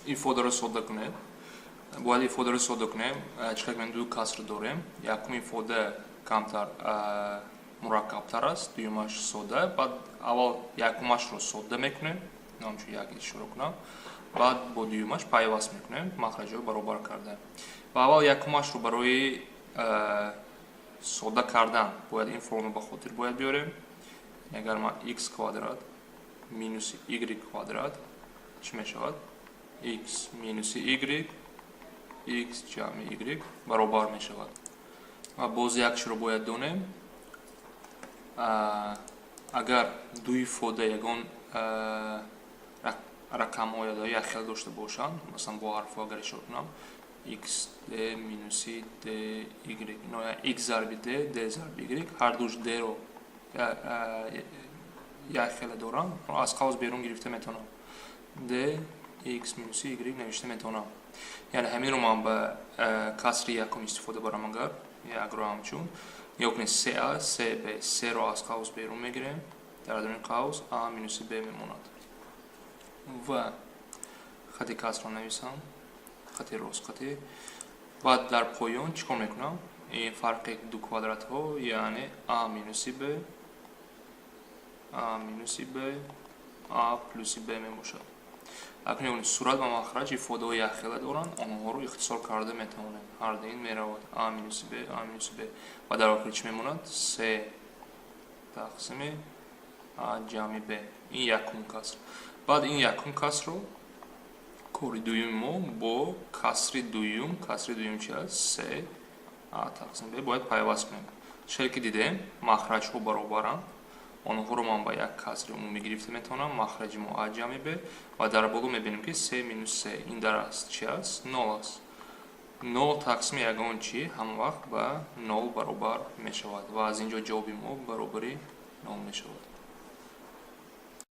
ifodara soda kunем. Бояд ифодаро сода кунем, чихак мен ду каср дорем. Якум ифода камтар мураккабтар аст, дуюмаш сода. Баъд аввал якумашро сода мекунем, намчу як шуруъ кунам. Баъд бо дуюмаш пайваст мекунем, махраҷҳоро баробар карда. Ва аввал якумашро барои сода кардан бояд ин формула ба хотир бояд биёрем. Агар ман x квадрат минуси y квадрат чӣ мешавад? X минуси y x ҷамъи y баробар мешавад. Ва боз якшро бояд донем. Агар ду ифода ягон рақамҳо ё як хел дошта бошанд, масалан бо ҳарфҳо агар ишора кунам x d минуси d y, x зарби d d зарби y, ҳар душ d-ро як хеле дорам, аз қавс берун гирифта метавонам d x минуси y навишта метавонам. Яъне ҳаминро ман ба касри якум истифода барам. Агар якро ҳамчун ёкне се а се б, серо аз қавс берун мегирем, дар адамин қавс а минуси б мемонад. Ва хати касрро нависам, хати ростхати. Баъд дар поён чӣ кор мекунам? Ин фарқи ду квадратҳо, яъне а минуси б а плюси б мебошад. Акнун сурат ва махраҷ ифодаҳои якхела доранд, онҳоро ихтисор карда метавонем. Ҳар дин меравад а минуси б ва дар охир чӣ мемонад? се тақсими а ҷамъи б. Ин якум каср. Баъд ин якум касрро кори дуюми мо бо касри дуюм чи аст? се а тақсими б бояд пайваст кунем. Чӣ ки дидем махраҷҳо баробаранд. онҳоро ман ба як касри умумӣ гирифта метавонам. Махраҷи мо а ҷамъи б ва дар боло мебинем ки се минус се ин дар аст чи аст? нол аст. нол тақсими ягон чи ҳама вақт ба нол баробар мешавад ва аз ин ҷо ҷавоби мо баробари нол мешавад.